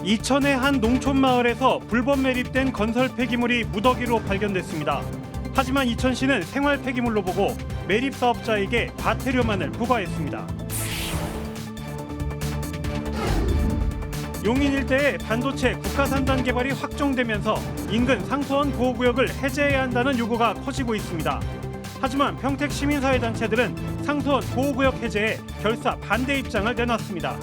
이천의 한 농촌 마을에서 불법 매립된 건설 폐기물이 무더기로 발견됐습니다. 하지만 이천시는 생활 폐기물로 보고 매립 사업자에게 과태료만을 부과했습니다. 용인 일대의 반도체 국가산단 개발이 확정되면서 인근 상수원 보호구역을 해제해야 한다는 요구가 커지고 있습니다. 하지만 평택 시민사회단체들은 상수원 보호구역 해제에 결사 반대 입장을 내놨습니다.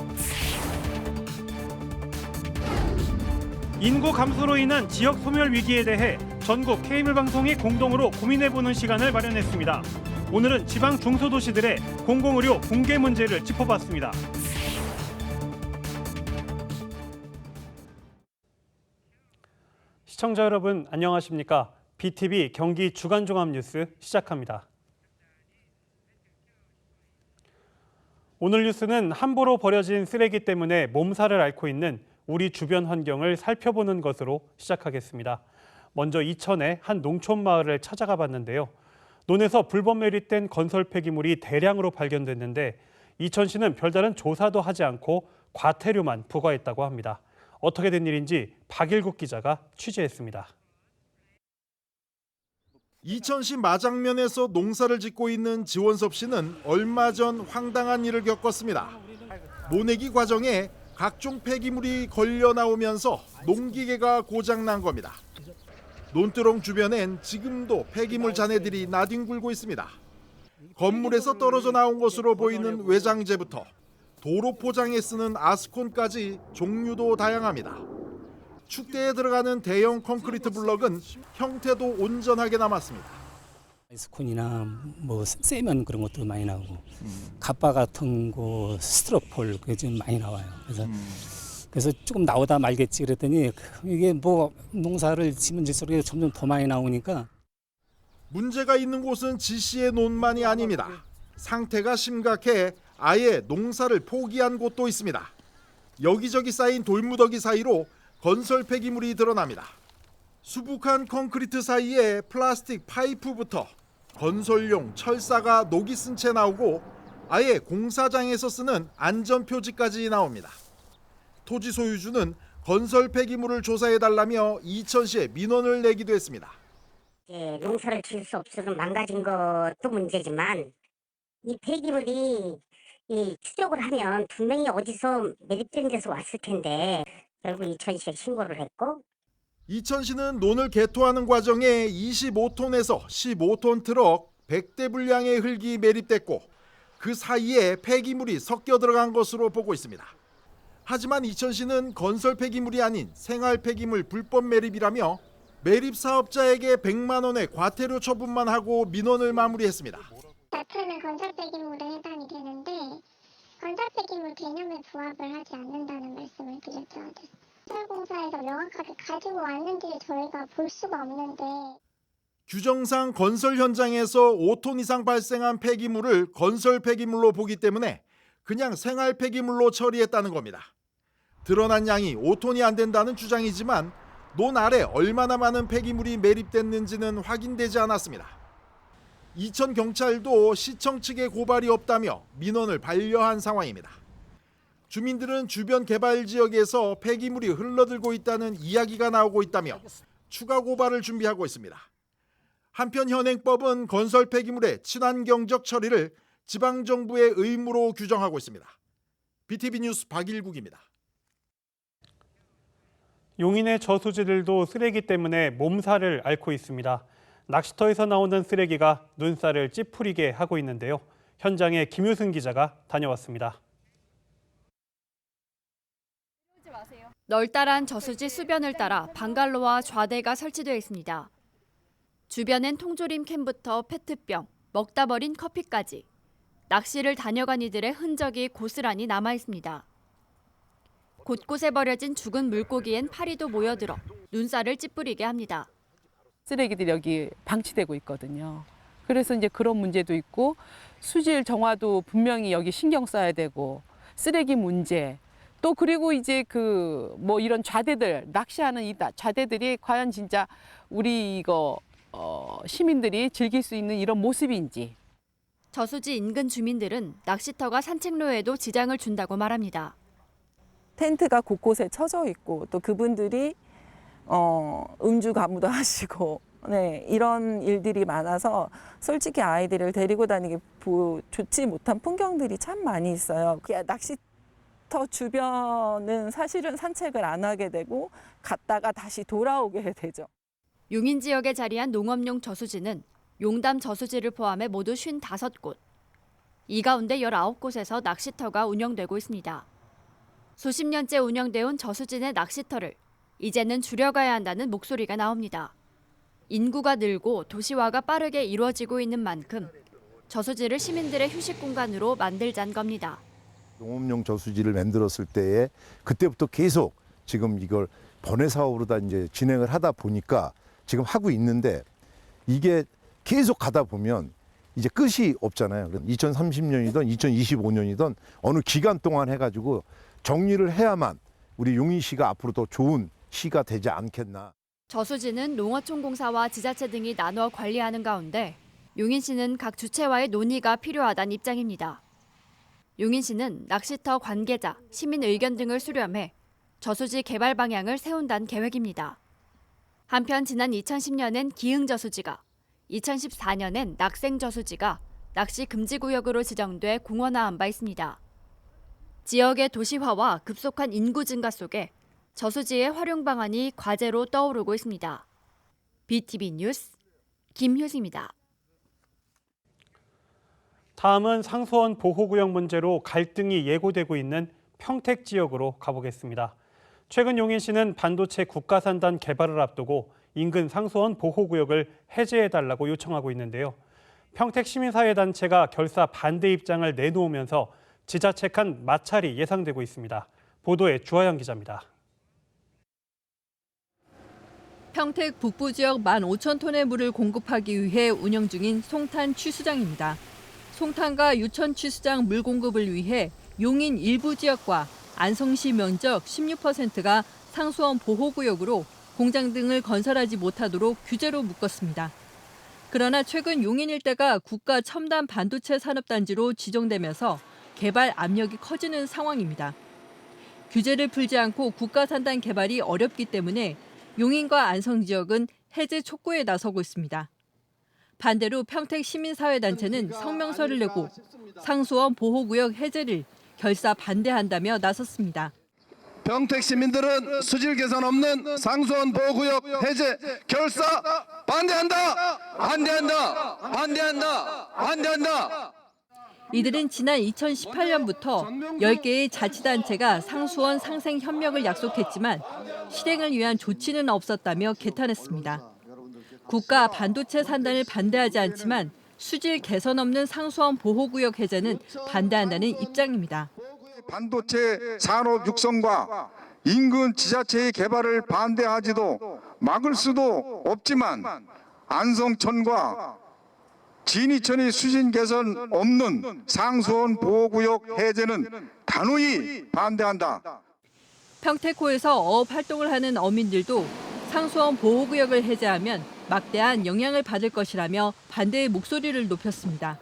인구 감소로 인한 지역 소멸 위기에 대해 전국 케이블 방송이 공동으로 고민해보는 시간을 마련했습니다. 오늘은 지방 중소도시들의 공공의료 붕괴 문제를 짚어봤습니다. 시청자 여러분 안녕하십니까? BTV 경기 주간종합뉴스 시작합니다. 오늘 뉴스는 함부로 버려진 쓰레기 때문에 몸살을 앓고 있는 우리 주변 환경을 살펴보는 것으로 시작하겠습니다. 먼저 이천의 한 농촌 마을을 찾아가 봤는데요. 논에서 불법 매립된 건설 폐기물이 대량으로 발견됐는데 이천시는 별다른 조사도 하지 않고 과태료만 부과했다고 합니다. 어떻게 된 일인지 박일국 기자가 취재했습니다. 이천시 마장면에서 농사를 짓고 있는 지원섭 씨는 얼마 전 황당한 일을 겪었습니다. 모내기 과정에 각종 폐기물이 걸려 나오면서 농기계가 고장난 겁니다. 논두렁 주변엔 지금도 폐기물 잔해들이 나뒹굴고 있습니다. 건물에서 떨어져 나온 것으로 보이는 외장재부터 도로 포장에 쓰는 아스콘까지 종류도 다양합니다. 축대에 들어가는 대형 콘크리트 블럭은 형태도 온전하게 남았습니다. 아이스콘이나 뭐 세면 그런 것도 많이 나오고 갑바 같은 거 스티로폴 그게 좀 많이 나와요. 그래서 조금 나오다 말겠지 그랬더니 이게 뭐 농사를 지면 질수록 점점 더 많이 나오니까. 문제가 있는 곳은 지씨의 논만이 아닙니다. 상태가 심각해 아예 농사를 포기한 곳도 있습니다. 여기저기 쌓인 돌무더기 사이로 건설 폐기물이 드러납니다. 수북한 콘크리트 사이에 플라스틱 파이프부터 건설용 철사가 녹이 쓴 채 나오고 아예 공사장에서 쓰는 안전표지까지 나옵니다. 토지 소유주는 건설 폐기물을 조사해달라며 이천시에 민원을 내기도 했습니다. 농사를 지을 수 없어서 망가진 것도 문제지만 이 폐기물이 추적을 하면 분명히 어디서 매립된 데서 왔을 텐데 결국 이천시에 신고를 했고, 이천시는 논을 개토하는 과정에 25톤에서 15톤 트럭 100대 분량의 흙이 매립됐고 그 사이에 폐기물이 섞여 들어간 것으로 보고 있습니다. 하지만 이천시는 건설 폐기물이 아닌 생활 폐기물 불법 매립이라며 매립 사업자에게 100만 원의 과태료 처분만 하고 민원을 마무리했습니다. 나타는 건설 폐기물에 해당이 되는데 건설 폐기물 개념에 부합을 하지 않는다는 말씀을 드렸죠. 건설공사에서 명확하게 가지고 왔는지 저희가 볼 수가 없는데 규정상 건설 현장에서 5톤 이상 발생한 폐기물을 건설 폐기물로 보기 때문에 그냥 생활 폐기물로 처리했다는 겁니다. 드러난 양이 5톤이 안 된다는 주장이지만 논 아래 얼마나 많은 폐기물이 매립됐는지는 확인되지 않았습니다. 이천 경찰도 시청 측에 고발이 없다며 민원을 반려한 상황입니다. 주민들은 주변 개발 지역에서 폐기물이 흘러들고 있다는 이야기가 나오고 있다며 추가 고발을 준비하고 있습니다. 한편 현행법은 건설 폐기물의 친환경적 처리를 지방정부의 의무로 규정하고 있습니다. BTV 뉴스 박일국입니다. 용인의 저수지들도 쓰레기 때문에 몸살을 앓고 있습니다. 낚시터에서 나오는 쓰레기가 눈살을 찌푸리게 하고 있는데요. 현장에 김효승 기자가 다녀왔습니다. 널따란 저수지 수변을 따라 방갈로와 좌대가 설치되어 있습니다. 주변엔 통조림 캔부터 페트병, 먹다 버린 커피까지 낚시를 다녀간 이들의 흔적이 고스란히 남아 있습니다. 곳곳에 버려진 죽은 물고기엔 파리도 모여들어 눈살을 찌푸리게 합니다. 쓰레기들이 여기 방치되고 있거든요. 그래서 이제 그런 문제도 있고 수질 정화도 분명히 여기 신경 써야 되고 쓰레기 문제 또 그리고 이제 그 뭐 이런 좌대들 낚시하는 이 좌대들이 과연 진짜 우리 이거 시민들이 즐길 수 있는 이런 모습인지. 저수지 인근 주민들은 낚시터가 산책로에도 지장을 준다고 말합니다. 텐트가 곳곳에 쳐져 있고 또 그분들이 음주 가무도 하시고 네, 이런 일들이 많아서 솔직히 아이들을 데리고 다니기 좋지 못한 풍경들이 참 많이 있어요. 낚시터 주변은 사실은 산책을 안 하게 되고 갔다가 다시 돌아오게 되죠. 용인 지역에 자리한 농업용 저수지는 용담 저수지를 포함해 모두 55곳. 이 가운데 19곳에서 낚시터가 운영되고 있습니다. 수십 년째 운영돼 온 저수지 내 낚시터를 이제는 줄여가야 한다는 목소리가 나옵니다. 인구가 늘고 도시화가 빠르게 이루어지고 있는 만큼 저수지를 시민들의 휴식 공간으로 만들자는 겁니다. 농업용 저수지를 만들었을 때에 그때부터 계속 지금 이걸 번외 사업으로 다 이제 진행을 하다 보니까 지금 하고 있는데 이게 계속 가다 보면 이제 끝이 없잖아요. 2030년이든 2025년이든 어느 기간 동안 해가지고 정리를 해야만 우리 용인시가 앞으로 더 좋은 시가 되지 않겠나. 저수지는 농어촌공사와 지자체 등이 나눠 관리하는 가운데 용인시는 각 주체와의 논의가 필요하다는 입장입니다. 용인시는 낚시터 관계자, 시민 의견 등을 수렴해 저수지 개발 방향을 세운다는 계획입니다. 한편 지난 2010년엔 기흥저수지가, 2014년엔 낙생저수지가 낚시 금지구역으로 지정돼 공원화한 바 있습니다. 지역의 도시화와 급속한 인구 증가 속에 저수지의 활용 방안이 과제로 떠오르고 있습니다. BTV 뉴스 김효수입니다. 다음은 상수원 보호구역 문제로 갈등이 예고되고 있는 평택 지역으로 가보겠습니다. 최근 용인시는 반도체 국가산단 개발을 앞두고 인근 상수원 보호구역을 해제해달라고 요청하고 있는데요. 평택 시민사회단체가 결사 반대 입장을 내놓으면서 지자체 간 마찰이 예상되고 있습니다. 보도에 주하영 기자입니다. 평택 북부 지역 15,000톤의 물을 공급하기 위해 운영 중인 송탄 취수장입니다. 송탄과 유천 취수장 물 공급을 위해 용인 일부 지역과 안성시 면적 16%가 상수원 보호구역으로 공장 등을 건설하지 못하도록 규제로 묶었습니다. 그러나 최근 용인 일대가 국가 첨단 반도체 산업단지로 지정되면서 개발 압력이 커지는 상황입니다. 규제를 풀지 않고 국가 산단 개발이 어렵기 때문에 용인과 안성 지역은 해제 촉구에 나서고 있습니다. 반대로 평택 시민사회단체는 성명서를 내고 상수원 보호구역 해제를 결사 반대한다며 나섰습니다. 평택 시민들은 수질 개선 없는 상수원 보호구역 해제 결사 반대한다! 반대한다! 반대한다! 반대한다! 이들은 지난 2018년부터 10개의 자치단체가 상수원 상생 협력을 약속했지만 실행을 위한 조치는 없었다며 개탄했습니다. 국가 반도체 산단을 반대하지 않지만 수질 개선 없는 상수원 보호구역 해제는 반대한다는 입장입니다. 반도체 산업 육성과 인근 지자체의 개발을 반대하지도 막을 수도 없지만 안성천과 진이천이 수질 개선 없는 상수원 보호구역 해제는 단호히 반대한다. 평택호에서 어업 활동을 하는 어민들도 상수원 보호구역을 해제하면 막대한 영향을 받을 것이라며 반대의 목소리를 높였습니다.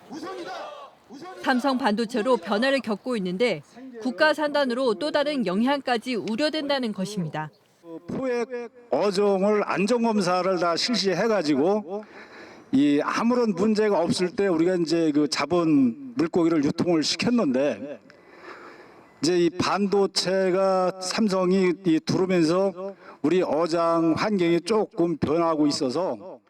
삼성 반도체로 변화를 겪고 있는데 국가 산단으로 또 다른 영향까지 우려된다는 것입니다. 포획 어종을 안전검사를 다 실시해가지고 이 아무런 문제가 없을 때 우리가 이제 그 잡은 물고기를 유통을 시켰는데 이제 이 반도체가 삼성이 들어오면서 우리 어장 환경이 조금 변하고 있어서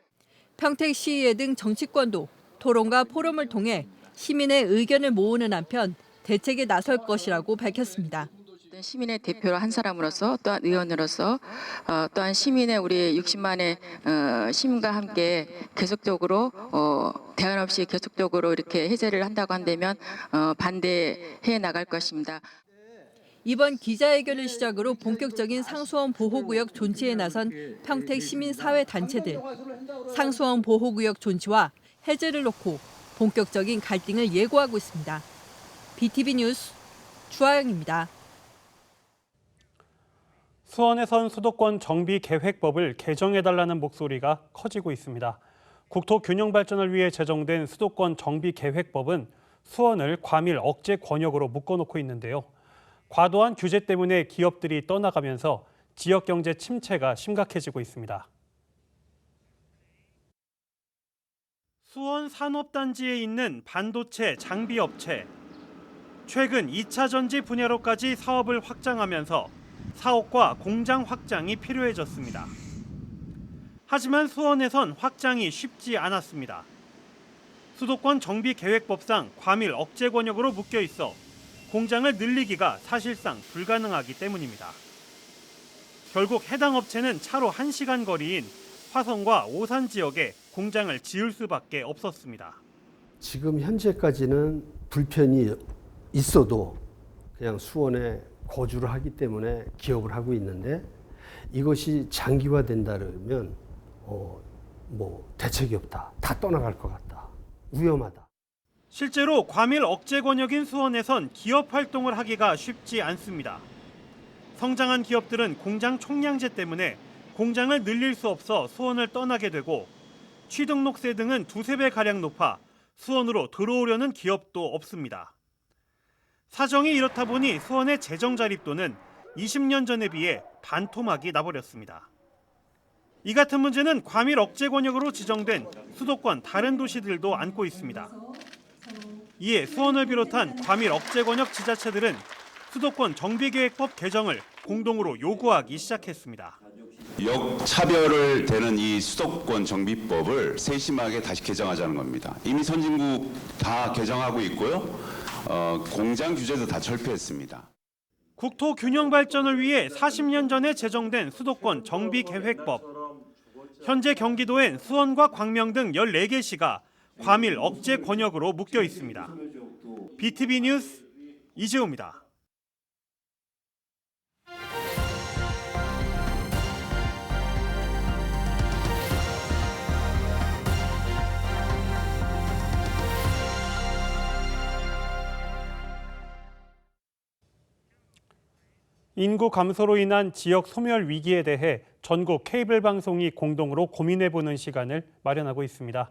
평택시의회 등 정치권도 토론과 포럼을 통해 시민의 의견을 모으는 한편 대책에 나설 것이라고 밝혔습니다. 시민의 대표로 한 사람으로서 또한 의원으로서 또한 시민의 우리 60만의 시민과 함께 계속적으로 대안 없이 계속적으로 이렇게 해제를 한다고 한다면 반대해 나갈 것입니다. 이번 기자회견을 시작으로 본격적인 상수원 보호구역 존치에 나선 평택 시민사회단체들. 상수원 보호구역 존치와 해제를 놓고 본격적인 갈등을 예고하고 있습니다. BTV 뉴스 주하영입니다. 수원에선 수도권 정비계획법을 개정해달라는 목소리가 커지고 있습니다. 국토 균형 발전을 위해 제정된 수도권 정비계획법은 수원을 과밀 억제 권역으로 묶어놓고 있는데요. 과도한 규제 때문에 기업들이 떠나가면서 지역 경제 침체가 심각해지고 있습니다. 수원 산업단지에 있는 반도체 장비 업체. 최근 2차 전지 분야로까지 사업을 확장하면서 사옥과 공장 확장이 필요해졌습니다. 하지만 수원에선 확장이 쉽지 않았습니다. 수도권 정비계획법상 과밀 억제 권역으로 묶여 있어 공장을 늘리기가 사실상 불가능하기 때문입니다. 결국 해당 업체는 차로 1시간 거리인 화성과 오산 지역에 공장을 지을 수밖에 없었습니다. 지금 현재까지는 불편이 있어도 그냥 수원에 거주를 하기 때문에 기업을 하고 있는데 이것이 장기화된다면 대책이 없다. 다 떠나갈 것 같다. 위험하다. 실제로 과밀 억제 권역인 수원에선 기업 활동을 하기가 쉽지 않습니다. 성장한 기업들은 공장 총량제 때문에 공장을 늘릴 수 없어 수원을 떠나게 되고 취등록세 등은 2~3배가량 높아 수원으로 들어오려는 기업도 없습니다. 사정이 이렇다 보니 수원의 재정 자립도는 20년 전에 비해 반토막이 나버렸습니다. 이 같은 문제는 과밀 억제 권역으로 지정된 수도권 다른 도시들도 안고 있습니다. 이에 수원을 비롯한 과밀 억제 권역 지자체들은 수도권 정비계획법 개정을 공동으로 요구하기 시작했습니다. 역차별을 되는 이 수도권 정비법을 세심하게 다시 개정하자는 겁니다. 이미 선진국 다 개정하고 있고요. 공장 규제도 다 철폐했습니다. 국토 균형 발전을 위해 40년 전에 제정된 수도권 정비계획법. 현재 경기도엔 수원과 광명 등 14개 시가 과밀 억제 권역으로 묶여 있습니다. BTV 뉴스 이재호입니다. 인구 감소로 인한 지역 소멸 위기에 대해 전국 케이블 방송이 공동으로 고민해보는 시간을 마련하고 있습니다.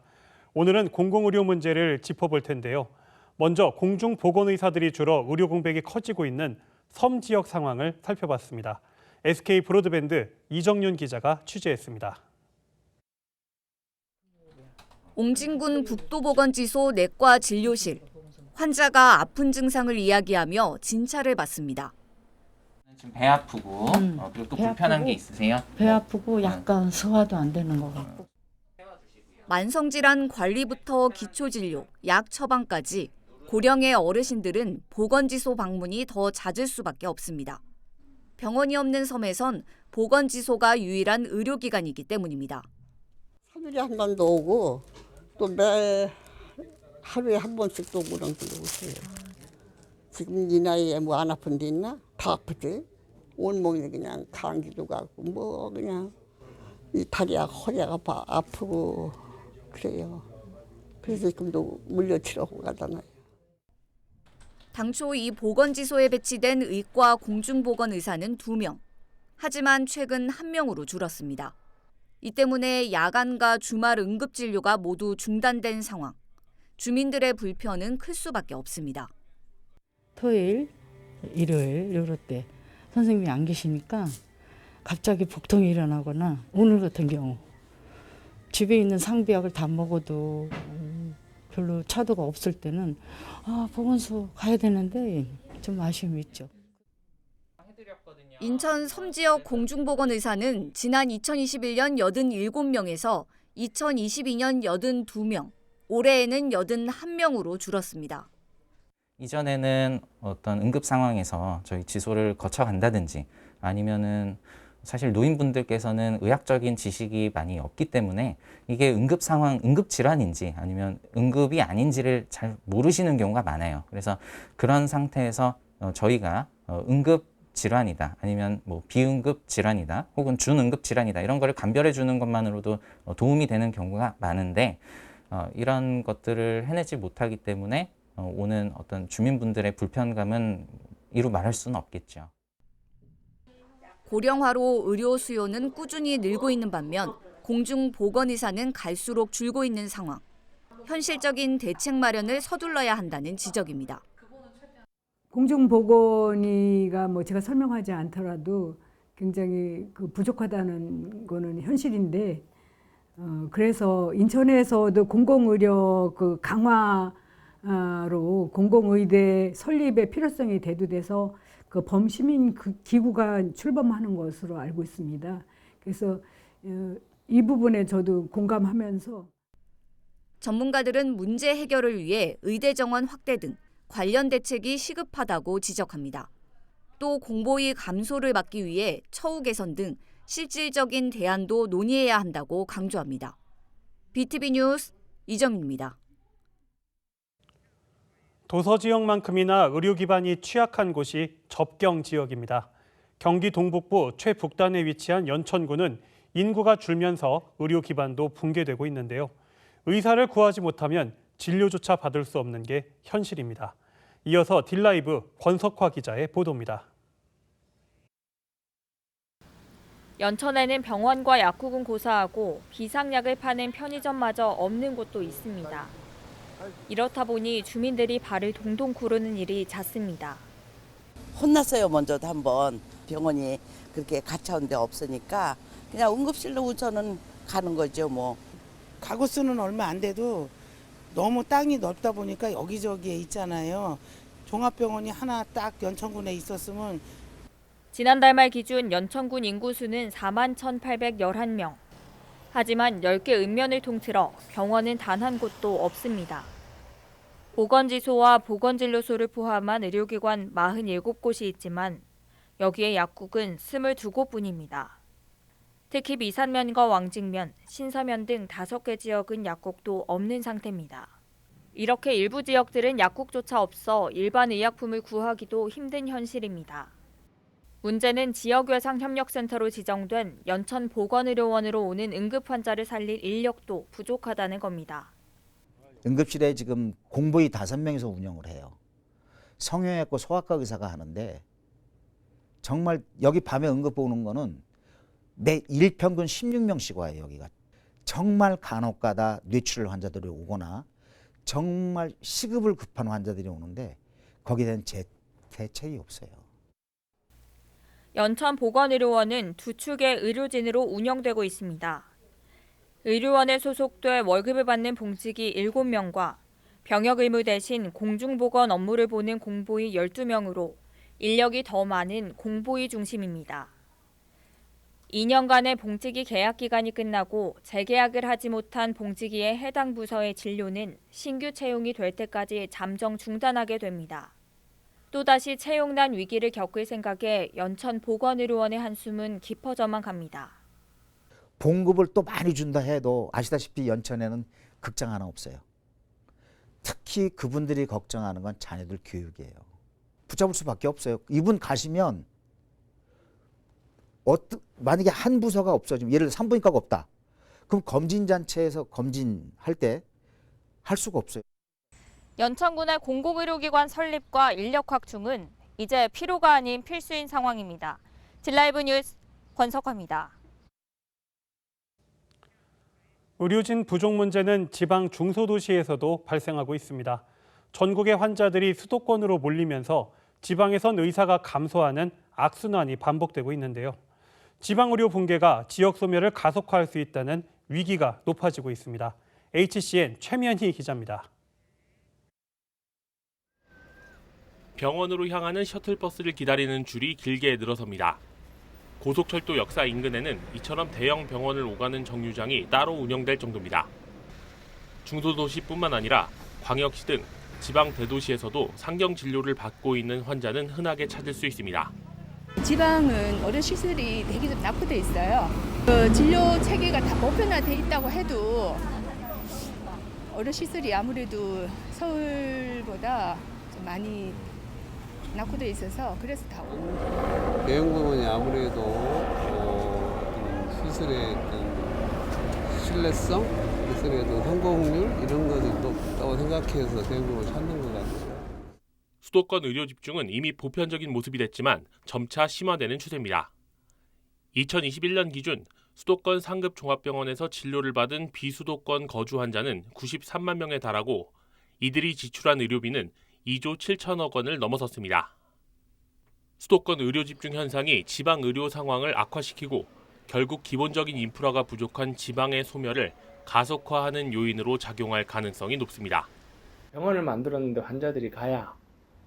오늘은 공공의료 문제를 짚어볼 텐데요. 먼저 공중보건의사들이 줄어 의료 공백이 커지고 있는 섬 지역 상황을 살펴봤습니다. SK 브로드밴드 이정윤 기자가 취재했습니다. 옹진군 북도보건지소 내과 진료실. 환자가 아픈 증상을 이야기하며 진찰을 받습니다. 지금 배 아프고 그리고 또 불편한 게 있으세요? 배 아프고 약간 소화도 안 되는 것 같고. 만성질환 관리부터 기초진료, 약 처방까지 고령의 어르신들은 보건지소 방문이 더 잦을 수밖에 없습니다. 병원이 없는 섬에선 보건지소가 유일한 의료기관이기 때문입니다. 3일에 한 번도 오고 또 매 하루에 한 번씩 또 오랑 들어오세요. 지금 이 나이에 뭐 안 아픈 데 있나? 다 아프지. 온몸이 그냥 감기도 가고 뭐 그냥 이 다리야 허리가 아프고 그래요. 그래서 지금도 물려치라고 가잖아요. 당초 이 보건지소에 배치된 의과 공중보건의사는 2명. 하지만 최근 1명으로 줄었습니다. 이 때문에 야간과 주말 응급진료가 모두 중단된 상황. 주민들의 불편은 클 수밖에 없습니다. 토요일, 일요일 이럴 때 선생님이 안 계시니까 갑자기 복통이 일어나거나 오늘 같은 경우 집에 있는 상비약을 다 먹어도 별로 차도가 없을 때는 보건소 가야 되는데 좀 아쉬움이 있죠. 인천 섬지역 공중보건의사는 지난 2021년 87명에서 2022년 82명, 올해에는 81명으로 줄었습니다. 이전에는 어떤 응급 상황에서 저희 지소를 거쳐간다든지 아니면은 사실 노인분들께서는 의학적인 지식이 많이 없기 때문에 이게 응급 상황, 응급 질환인지 아니면 응급이 아닌지를 잘 모르시는 경우가 많아요. 그래서 그런 상태에서 저희가 응급 질환이다 아니면 뭐 비응급 질환이다 혹은 준응급 질환이다 이런 거를 감별해 주는 것만으로도 도움이 되는 경우가 많은데 이런 것들을 해내지 못하기 때문에 오는 어떤 주민분들의 불편감은 이루 말할 수는 없겠죠. 고령화로 의료 수요는 꾸준히 늘고 있는 반면 공중보건의사는 갈수록 줄고 있는 상황. 현실적인 대책 마련을 서둘러야 한다는 지적입니다. 공중보건의가 뭐 제가 설명하지 않더라도 굉장히 부족하다는 거는 현실인데, 그래서 인천에서도 공공의료 강화로 공공의대 설립의 필요성이 대두돼서 범시민 기구가 출범하는 것으로 알고 있습니다. 그래서 이 부분에 저도 공감하면서 전문가들은 문제 해결을 위해 의대 정원 확대 등 관련 대책이 시급하다고 지적합니다. 또 공보위 감소를 막기 위해 처우 개선 등 실질적인 대안도 논의해야 한다고 강조합니다. BTV 뉴스 이정입니다. 도서 지역만큼이나 의료 기반이 취약한 곳이 접경 지역입니다. 경기 동북부 최북단에 위치한 연천군은 인구가 줄면서 의료 기반도 붕괴되고 있는데요. 의사를 구하지 못하면 진료조차 받을 수 없는 게 현실입니다. 이어서 딜라이브 권석화 기자의 보도입니다. 연천에는 병원과 약국은 고사하고 비상약을 파는 편의점마저 없는 곳도 있습니다. 이렇다 보니 주민들이 발을 동동 구르는 일이 잦습니다. 혼났어요. 먼저도 한번 병원이 그렇게 가차운 데 없으니까 그냥 응급실로 우선은 가는 거죠. 뭐 가구 수는 얼마 안 돼도 너무 땅이 넓다 보니까 여기저기에 있잖아요. 종합병원이 하나 딱 연천군에 있었으면. 지난달 말 기준 연천군 인구수는 41,811명. 하지만 10개 읍면을 통틀어 병원은 단 한 곳도 없습니다. 보건지소와 보건진료소를 포함한 의료기관 47곳이 있지만 여기에 약국은 22곳뿐입니다. 특히 미산면과 왕직면, 신서면 등 5개 지역은 약국도 없는 상태입니다. 이렇게 일부 지역들은 약국조차 없어 일반 의약품을 구하기도 힘든 현실입니다. 문제는 지역외상협력센터로 지정된 연천보건의료원으로 오는 응급 환자를 살릴 인력도 부족하다는 겁니다. 응급실에 지금 공보의 5명이서 운영을 해요. 성형외과 소아과 의사가 하는데 정말 여기 밤에 응급 오는 거는 매 일평균 16명씩 와요. 여기가 정말 간혹 가다 뇌출혈 환자들이 오거나 정말 시급을 급한 환자들이 오는데 거기에 대한 대책이 없어요. 연천보건의료원은 2축의 의료진으로 운영되고 있습니다. 의료원에 소속돼 월급을 받는 봉직이 7명과 병역 의무 대신 공중보건 업무를 보는 공보의 12명으로 인력이 더 많은 공보의 중심입니다. 2년간의 봉직이 계약 기간이 끝나고 재계약을 하지 못한 봉직이의 해당 부서의 진료는 신규 채용이 될 때까지 잠정 중단하게 됩니다. 또다시 채용난 위기를 겪을 생각에 연천보건의료원의 한숨은 깊어져만 갑니다. 봉급을 또 많이 준다 해도 아시다시피 연천에는 극장 하나 없어요. 특히 그분들이 걱정하는 건 자녀들 교육이에요. 붙잡을 수밖에 없어요. 이분 가시면 만약에 한 부서가 없어지면 예를 들어 산부인과가 없다. 그럼 검진잔치에서 검진할 때 할 수가 없어요. 연천군의 공공의료기관 설립과 인력 확충은 이제 필요가 아닌 필수인 상황입니다. 딜라이브 뉴스 권석화입니다. 의료진 부족 문제는 지방 중소도시에서도 발생하고 있습니다. 전국의 환자들이 수도권으로 몰리면서 지방에선 의사가 감소하는 악순환이 반복되고 있는데요. 지방의료 붕괴가 지역 소멸을 가속화할 수 있다는 위기가 높아지고 있습니다. HCN 최면희 기자입니다. 병원으로 향하는 셔틀버스를 기다리는 줄이 길게 늘어섭니다. 고속철도 역사 인근에는 이처럼 대형 병원을 오가는 정류장이 따로 운영될 정도입니다. 중소도시뿐만 아니라 광역시 등 지방 대도시에서도 상경 진료를 받고 있는 환자는 흔하게 찾을 수 있습니다. 지방은 의료 시설이 되게 좀 낙후돼 있어요. 진료 체계가 다 보편화돼 있다고 해도 의료 시설이 아무래도 서울보다 좀 많이 낙후돼 있어서 그래서 다 오는 거예요. 대형 병원이 아무래도 시설의 신뢰성, 시설의 성공률 이런 것이 높다고 생각해서 대형 병원을 찾는 것 같아요. 수도권 의료 집중은 이미 보편적인 모습이 됐지만 점차 심화되는 추세입니다. 2021년 기준 수도권 상급 종합병원에서 진료를 받은 비수도권 거주 환자는 93만 명에 달하고 이들이 지출한 의료비는 2조 7천억 원을 넘어섰습니다. 수도권 의료 집중 현상이 지방 의료 상황을 악화시키고 결국 기본적인 인프라가 부족한 지방의 소멸을 가속화하는 요인으로 작용할 가능성이 높습니다. 병원을 만들었는데 환자들이 가야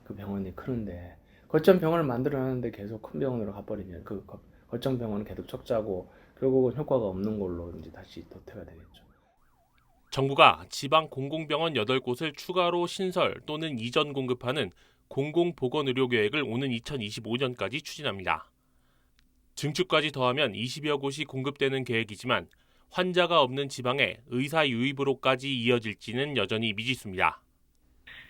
그 병원이 크는데 거점 병원을 만들었는데 계속 큰 병원으로 가버리면 그 거점 병원은 계속 적자고 결국은 효과가 없는 걸로 이제 다시 도태가 되겠죠. 정부가 지방 공공병원 8곳을 추가로 신설 또는 이전 공급하는 공공보건의료계획을 오는 2025년까지 추진합니다. 증축까지 더하면 20여 곳이 공급되는 계획이지만 환자가 없는 지방에 의사 유입으로까지 이어질지는 여전히 미지수입니다.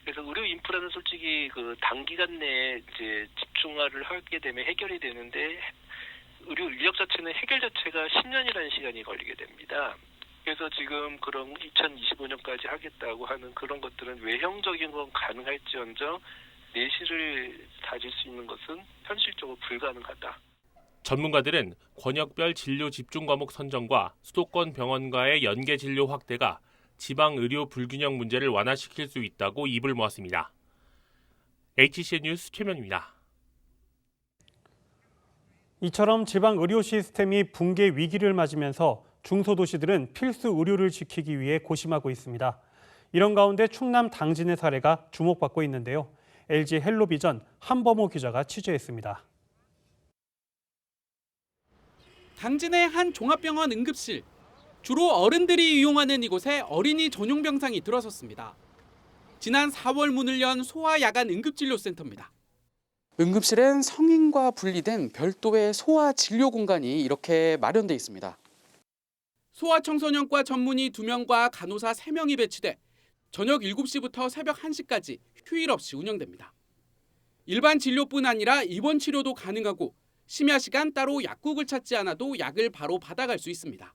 그래서 의료 인프라는 솔직히 그 단기간 내에 이제 집중화를 하게 되면 해결이 되는데 의료 인력 자체는 해결 자체가 10년이라는 시간이 걸리게 됩니다. 그래서 지금 그런 2025년까지 하겠다고 하는 그런 것들은 외형적인 건 가능할지언정 내실을 다질 수 있는 것은 현실적으로 불가능하다. 전문가들은 권역별 진료 집중 과목 선정과 수도권 병원과의 연계 진료 확대가 지방 의료 불균형 문제를 완화시킬 수 있다고 입을 모았습니다. HCN 뉴스 최면입니다. 이처럼 지방 의료 시스템이 붕괴 위기를 맞으면서 중소도시들은 필수 의료를 지키기 위해 고심하고 있습니다. 이런 가운데 충남 당진의 사례가 주목받고 있는데요. LG 헬로비전 한범호 기자가 취재했습니다. 당진의 한 종합병원 응급실. 주로 어른들이 이용하는 이곳에 어린이 전용 병상이 들어섰습니다. 지난 4월 문을 연 소아야간 응급진료센터입니다. 응급실엔 성인과 분리된 별도의 소아 진료 공간이 이렇게 마련돼 있습니다. 소아청소년과 전문의 2명과 간호사 3명이 배치돼 저녁 7시부터 새벽 1시까지 휴일 없이 운영됩니다. 일반 진료뿐 아니라 입원 치료도 가능하고 심야 시간 따로 약국을 찾지 않아도 약을 바로 받아갈 수 있습니다.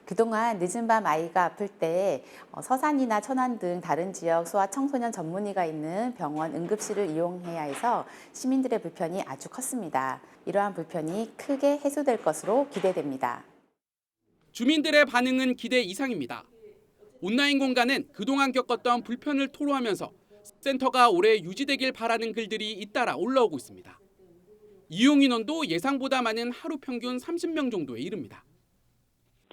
그동안 늦은 밤 아이가 아플 때 서산이나 천안 등 다른 지역 소아 청소년 전문의가 있는 병원 응급실을 이용해야 해서 시민들의 불편이 아주 컸습니다. 이러한 불편이 크게 해소될 것으로 기대됩니다. 주민들의 반응은 기대 이상입니다. 온라인 공간엔 그동안 겪었던 불편을 토로하면서 센터가 오래 유지되길 바라는 글들이 잇따라 올라오고 있습니다. 이용 인원도 예상보다 많은 하루 평균 30명 정도에 이릅니다.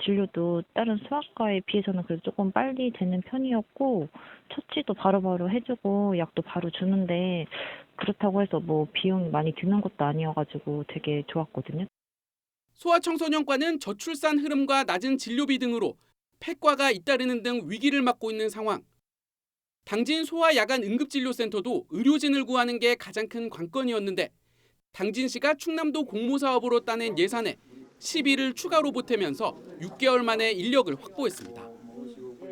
진료도 다른 소아과에 비해서는 그래도 조금 빨리 되는 편이었고 처치도 바로바로 해주고 약도 바로 주는데 그렇다고 해서 뭐 비용이 많이 드는 것도 아니어가지고 되게 좋았거든요. 소아청소년과는 저출산 흐름과 낮은 진료비 등으로 폐과가 잇따르는 등 위기를 맞고 있는 상황. 당진 소아야간 응급진료센터도 의료진을 구하는 게 가장 큰 관건이었는데 당진시가 충남도 공모사업으로 따낸 예산에 10일을 추가로 보태면서 6개월 만에 인력을 확보했습니다.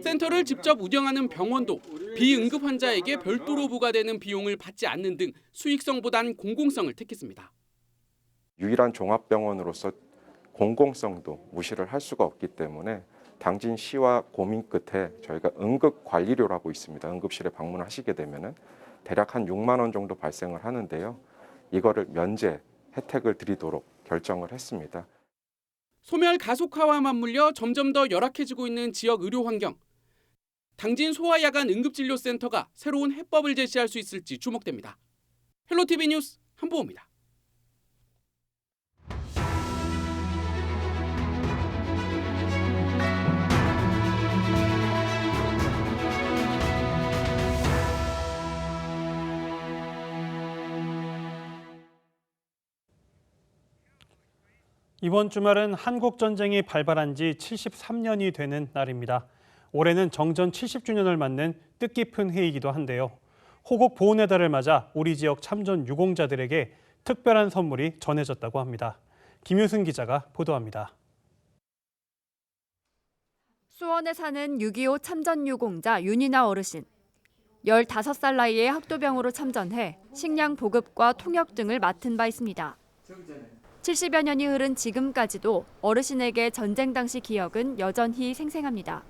센터를 직접 운영하는 병원도 비응급 환자에게 별도로 부과되는 비용을 받지 않는 등 수익성보단 공공성을 택했습니다. 유일한 종합병원으로서 공공성도 무시를 할 수가 없기 때문에 당진시와 고민 끝에 저희가 응급관리료를 하고 있습니다. 응급실에 방문하시게 되면은 대략 한 6만 원 정도 발생을 하는데요. 이거를 면제 혜택을 드리도록 결정을 했습니다. 소멸 가속화와 맞물려 점점 더 열악해지고 있는 지역 의료 환경. 당진 소아야간 응급진료센터가 새로운 해법을 제시할 수 있을지 주목됩니다. 헬로티비 뉴스 한보호입니다. 이번 주말은 한국전쟁이 발발한 지 73년이 되는 날입니다. 올해는 정전 70주년을 맞는 뜻깊은 해이기도 한데요. 호국 보훈의 달을 맞아 우리 지역 참전 유공자들에게 특별한 선물이 전해졌다고 합니다. 김효승 기자가 보도합니다. 수원에 사는 6.25 참전 유공자 윤이나 어르신. 15살 나이에 학도병으로 참전해 식량 보급과 통역 등을 맡은 바 있습니다. 70여 년이 흐른 지금까지도 어르신에게 전쟁 당시 기억은 여전히 생생합니다.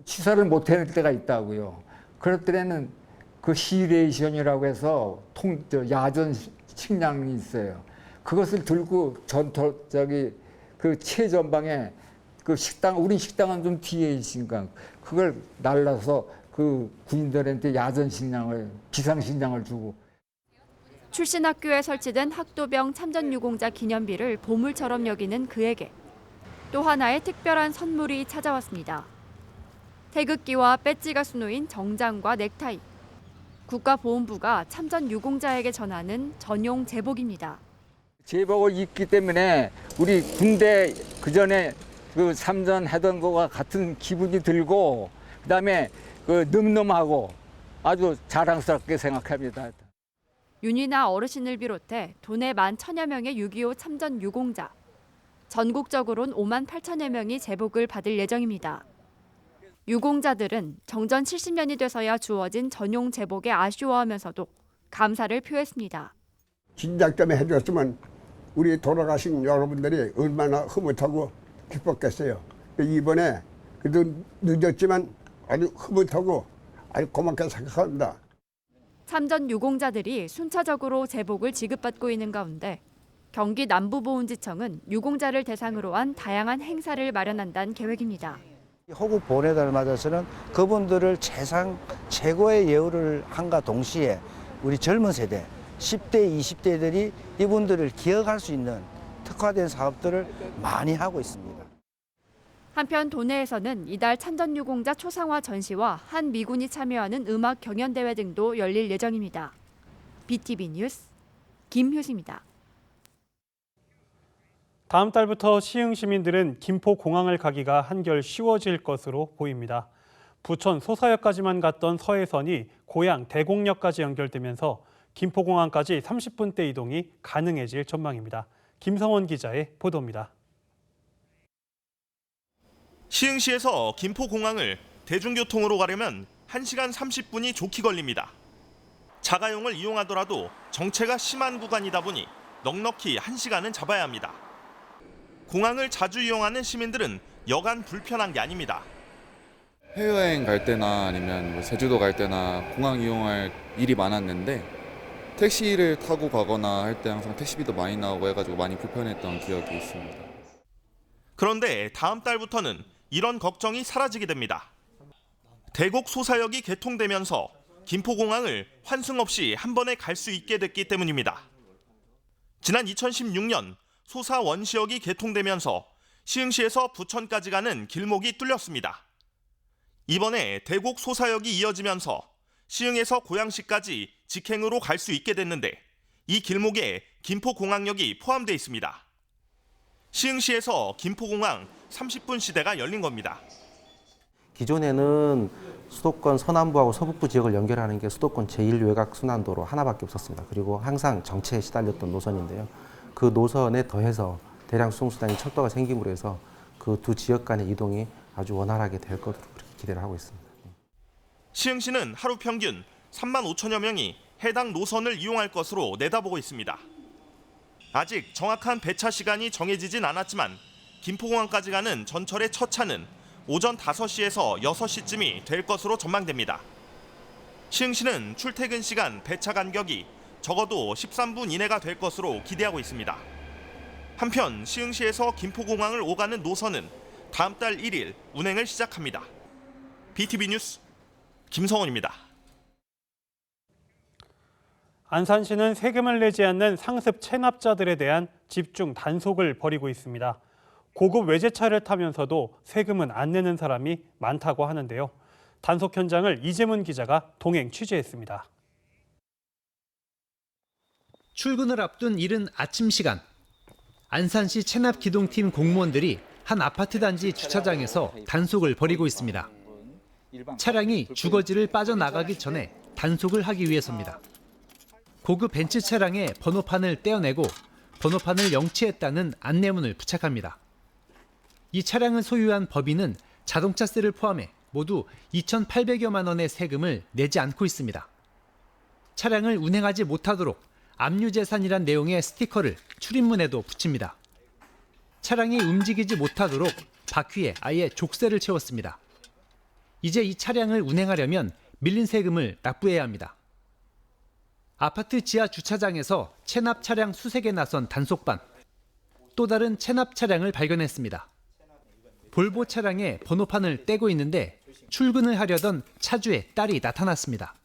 취사를 못 해낼 때가 있다고요. 그럴 때는 그 시레이션이라고 해서 야전 식량이 있어요. 그것을 들고 그 최전방에 그 식당, 우리 식당은 좀 뒤에 있으니까 그걸 날라서 그 군인들한테 야전 식량을 비상 식량을 주고. 출신 학교에 설치된 학도병 참전유공자 기념비를 보물처럼 여기는 그에게 또 하나의 특별한 선물이 찾아왔습니다. 태극기와 배지가 수놓인 정장과 넥타이. 국가보훈부가 참전유공자에게 전하는 전용 제복입니다. 제복을 입기 때문에 우리 군대 그전에 그 참전하던 거와 같은 기분이 들고 그다음에 그 늠름하고 아주 자랑스럽게 생각합니다. 윤희나 어르신을 비롯해 도내 11,000여 명의 6.25 참전 유공자. 전국적으로는 5만 8천여 명이 제복을 받을 예정입니다. 유공자들은 정전 70년이 돼서야 주어진 전용 제복에 아쉬워하면서도 감사를 표했습니다. 진작 때문에 해줬으면 우리 돌아가신 여러분들이 얼마나 흐뭇하고 기뻤겠어요. 이번에 그래도 늦었지만 아주 흐뭇하고 아주 고맙게 생각합니다. 참전 유공자들이 순차적으로 제복을 지급받고 있는 가운데 경기 남부보훈지청은 유공자를 대상으로 한 다양한 행사를 마련한다는 계획입니다. 호국 보훈의달을 맞아서는 그분들을 최고의 예우를 한과 동시에 우리 젊은 세대 10대, 20대들이 이분들을 기억할 수 있는 특화된 사업들을 많이 하고 있습니다. 한편 도내에서는 이달 참전유공자 초상화 전시와 한 미군이 참여하는 음악 경연대회 등도 열릴 예정입니다. BTV 뉴스 김효시입니다. 다음 달부터 시흥 시민들은 김포공항을 가기가 한결 쉬워질 것으로 보입니다. 부천 소사역까지만 갔던 서해선이 고양 대곡역까지 연결되면서 김포공항까지 30분대 이동이 가능해질 전망입니다. 김성원 기자의 보도입니다. 시흥시에서 김포공항을 대중교통으로 가려면 1시간 30분이 좋게 걸립니다. 자가용을 이용하더라도 정체가 심한 구간이다 보니 넉넉히 1시간은 잡아야 합니다. 공항을 자주 이용하는 시민들은 여간 불편한 게 아닙니다. 해외여행 갈 때나 아니면 뭐 제주도 갈 때나 공항 이용할 일이 많았는데 택시를 타고 가거나 할 때 항상 택시비도 많이 나오고 해가지고 많이 불편했던 기억이 있습니다. 그런데 다음 달부터는 이런 걱정이 사라지게 됩니다. 대곡 소사역이 개통되면서 김포공항을 환승 없이 한 번에 갈 수 있게 됐기 때문입니다. 지난 2016년 소사 원시역이 개통되면서 시흥시에서 부천까지 가는 길목이 뚫렸습니다. 이번에 대곡 소사역이 이어지면서 시흥에서 고양시까지 직행으로 갈 수 있게 됐는데 이 길목에 김포공항역이 포함되어 있습니다. 시흥시에서 김포공항 30분 시대가 열린 겁니다. 기존에는 수도권 서남부하고 서북부 지역을 연결하는 게 수도권 제1외곽 순환도로 하나밖에 없었습니다. 그리고 항상 정체에 시달렸던 노선인데요. 그 노선에 더해서 대량 수송수단인 철도가 생김으로 해서 그 두 지역 간의 이동이 아주 원활하게 될 것으로 그렇게 기대를 하고 있습니다. 시흥시는 하루 평균 3만 5천여 명이 해당 노선을 이용할 것으로 내다보고 있습니다. 아직 정확한 배차 시간이 정해지진 않았지만 김포공항까지 가는 전철의 첫 차는 오전 5시에서 6시쯤이 될 것으로 전망됩니다. 시흥시는 출퇴근 시간 배차 간격이 적어도 13분 이내가 될 것으로 기대하고 있습니다. 한편 시흥시에서 김포공항을 오가는 노선은 다음 달 1일 운행을 시작합니다. BTV 뉴스 김성원입니다. 안산시는 세금을 내지 않는 상습 체납자들에 대한 집중 단속을 벌이고 있습니다. 고급 외제차를 타면서도 세금은 안 내는 사람이 많다고 하는데요. 단속 현장을 이재문 기자가 동행 취재했습니다. 출근을 앞둔 이른 아침 시간. 안산시 체납기동팀 공무원들이 한 아파트 단지 주차장에서 단속을 벌이고 있습니다. 차량이 주거지를 빠져나가기 전에 단속을 하기 위해서입니다. 고급 벤츠 차량의 번호판을 떼어내고 번호판을 영치했다는 안내문을 부착합니다. 이 차량을 소유한 법인은 자동차세를 포함해 모두 2,800여만 원의 세금을 내지 않고 있습니다. 차량을 운행하지 못하도록 압류재산이란 내용의 스티커를 출입문에도 붙입니다. 차량이 움직이지 못하도록 바퀴에 아예 족쇄를 채웠습니다. 이제 이 차량을 운행하려면 밀린 세금을 납부해야 합니다. 아파트 지하 주차장에서 체납 차량 수색에 나선 단속반. 또 다른 체납 차량을 발견했습니다. 볼보 차량의 번호판을 떼고 있는데 출근을 하려던 차주의 딸이 나타났습니다.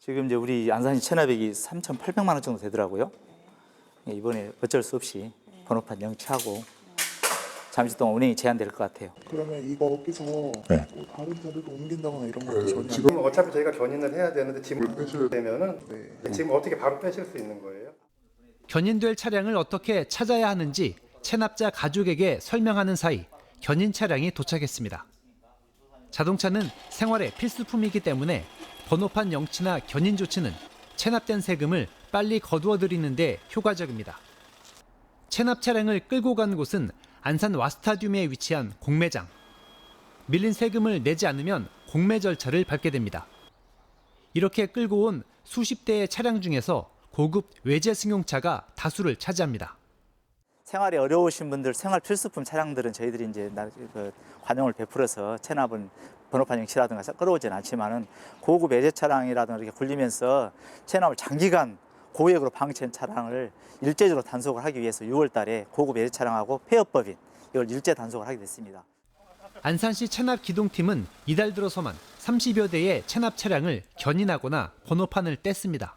지금 이제 우리 안산시 체납액이 3,800만 원 정도 되더라고요. 이번에 어쩔 수 없이 번호판 영치하고 잠시 동안 운행이 제한될 것 같아요. 그러면 이거 여기서 다른 자리로 옮긴다거나 이런 것도 전혀 지금 어차피 저희가 견인을 해야 되는데 짐을 빼면은 지금 어떻게 바로 빼실 수 있는 거예요? 견인될 차량을 어떻게 찾아야 하는지 체납자 가족에게 설명하는 사이 견인 차량이 도착했습니다. 자동차는 생활의 필수품이기 때문에 번호판 영치나 견인 조치는 체납된 세금을 빨리 거두어들이는 데 효과적입니다. 체납 차량을 끌고 간 곳은 안산 와스타듐에 위치한 공매장. 밀린 세금을 내지 않으면 공매 절차를 밟게 됩니다. 이렇게 끌고 온 수십 대의 차량 중에서 고급 외제 승용차가 다수를 차지합니다. 생활이 어려우신 분들 생활 필수품 차량들은 저희들이 이제 관용을 베풀어서 체납은 번호판 영치라든가 끌어오진 않지만은 고급 외제 차량이라든가 이렇게 굴리면서 체납을 장기간 고액으로 방치한 차량을 일제적으로 단속을 하기 위해서 6월 달에 고급 외제 차량하고 폐업법인 이걸 일제 단속을 하게 됐습니다. 안산시 체납 기동팀은 이달 들어서만 30여 대의 체납 차량을 견인하거나 번호판을 뗐습니다.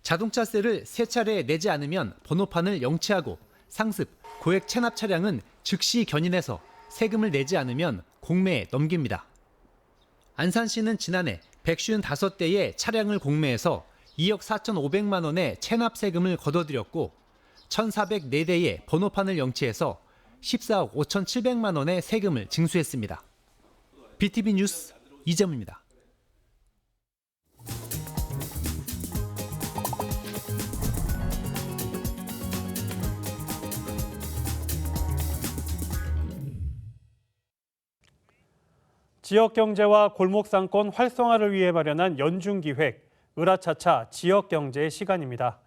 자동차세를 3차례 내지 않으면 번호판을 영치하고 상습, 고액 체납 차량은 즉시 견인해서 세금을 내지 않으면 공매에 넘깁니다. 안산시는 지난해 155대의 차량을 공매해서 2억 4,500만 원의 체납 세금을 거둬들였고 1,404대의 번호판을 영치해서 14억 5,700만 원의 세금을 징수했습니다. BTV 뉴스 이재문입니다. 지역 경제와 골목 상권 활성화를 위해 마련한 연중기획 으라차차 지역 경제의 시간입니다.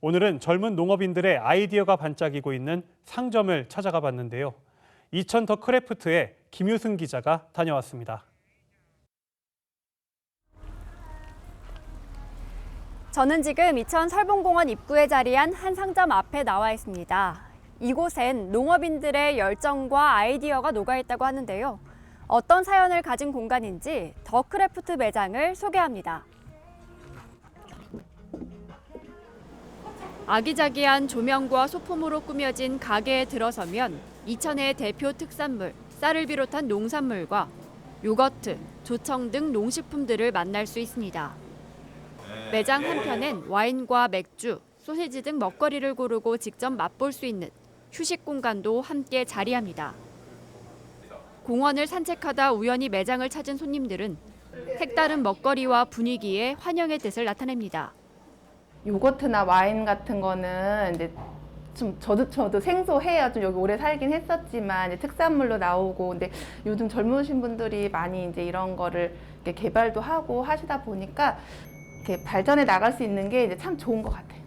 오늘은 젊은 농업인들의 아이디어가 반짝이고 있는 상점을 찾아가 봤는데요. 이천 더 크래프트의 김유승 기자가 다녀왔습니다. 저는 지금 이천 설봉공원 입구에 자리한 한 상점 앞에 나와 있습니다. 이곳엔 농업인들의 열정과 아이디어가 녹아있다고 하는데요. 어떤 사연을 가진 공간인지 더 크래프트 매장을 소개합니다. 아기자기한 조명과 소품으로 꾸며진 가게에 들어서면 이천의 대표 특산물, 쌀을 비롯한 농산물과 요거트, 조청 등 농식품들을 만날 수 있습니다. 매장 한편엔 와인과 맥주, 소시지 등 먹거리를 고르고 직접 맛볼 수 있는 휴식 공간도 함께 자리합니다. 공원을 산책하다 우연히 매장을 찾은 손님들은 색다른 먹거리와 분위기에 환영의 뜻을 나타냅니다. 요거트나 와인 같은 거는 이제 좀 저도 생소해요. 좀 여기 오래 살긴 했었지만 이제 특산물로 나오고, 근데 요즘 젊으신 분들이 많이 이제 이런 거를 이렇게 개발도 하고 하시다 보니까 이렇게 발전해 나갈 수 있는 게 이제 참 좋은 것 같아요.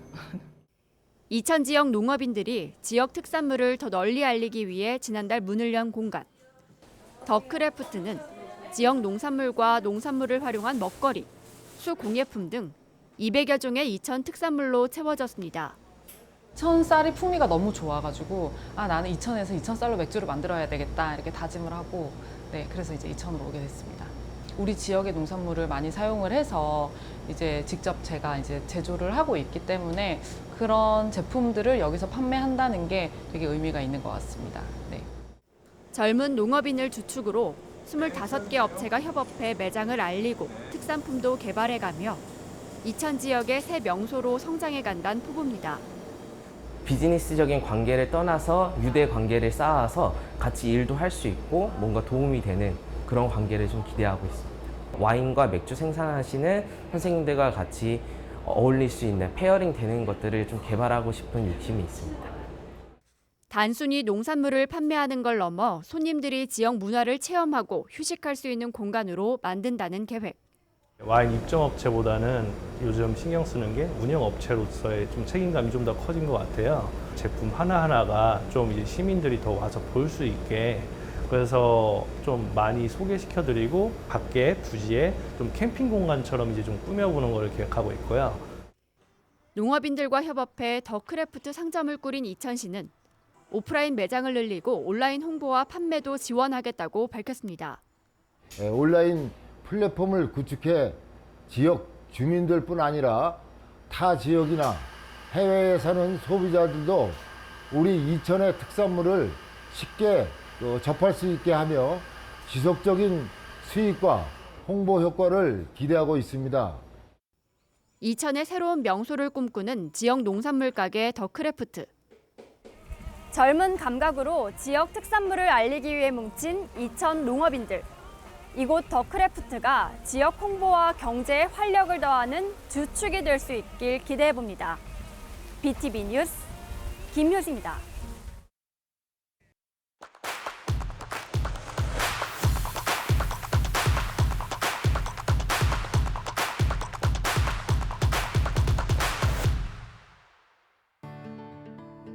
이천 지역 농업인들이 지역 특산물을 더 널리 알리기 위해 지난달 문을 연 공간. 더 크래프트는 지역 농산물과 농산물을 활용한 먹거리, 수공예품 등 200여 종의 이천 특산물로 채워졌습니다. 이천 쌀이 풍미가 너무 좋아가지고 나는 이천에서 이천 쌀로 맥주를 만들어야 되겠다 이렇게 다짐을 하고 그래서 이제 이천으로 오게 됐습니다. 우리 지역의 농산물을 많이 사용을 해서 이제 직접 제가 이제 제조를 하고 있기 때문에 그런 제품들을 여기서 판매한다는 게 되게 의미가 있는 것 같습니다. 젊은 농업인을 주축으로 25개 업체가 협업해 매장을 알리고 특산품도 개발해가며 이천 지역의 새 명소로 성장해간다는 포부입니다. 비즈니스적인 관계를 떠나서 유대 관계를 쌓아서 같이 일도 할 수 있고 뭔가 도움이 되는 그런 관계를 좀 기대하고 있습니다. 와인과 맥주 생산하시는 선생님들과 같이 어울릴 수 있는 페어링 되는 것들을 좀 개발하고 싶은 욕심이 있습니다. 단순히 농산물을 판매하는 걸 넘어 손님들이 지역 문화를 체험하고 휴식할 수 있는 공간으로 만든다는 계획. 와인 입점업체보다는 요즘 신경 쓰는 게 운영업체로서의 좀 책임감이 좀 더 커진 것 같아요. 제품 하나하나가 좀 이제 시민들이 더 와서 볼 수 있게, 그래서 좀 많이 소개시켜드리고 밖에 부지에 좀 캠핑 공간처럼 이제 좀 꾸며보는 걸 계획하고 있고요. 농업인들과 협업해 더 크래프트 상점을 꾸린 이천시는 오프라인 매장을 늘리고 온라인 홍보와 판매도 지원하겠다고 밝혔습니다. 온라인 플랫폼을 구축해 지역 주민들뿐 아니라 타 지역이나 해외에 사는 소비자들도 우리 이천의 특산물을 쉽게 접할 수 있게 하며 지속적인 수익과 홍보 효과를 기대하고 있습니다. 이천의 새로운 명소를 꿈꾸는 지역 농산물 가게 더크래프트. 젊은 감각으로 지역 특산물을 알리기 위해 뭉친 이천 농업인들. 이곳 더크래프트가 지역 홍보와 경제에 활력을 더하는 주축이 될 수 있길 기대해봅니다. BTV 뉴스 김효지입니다.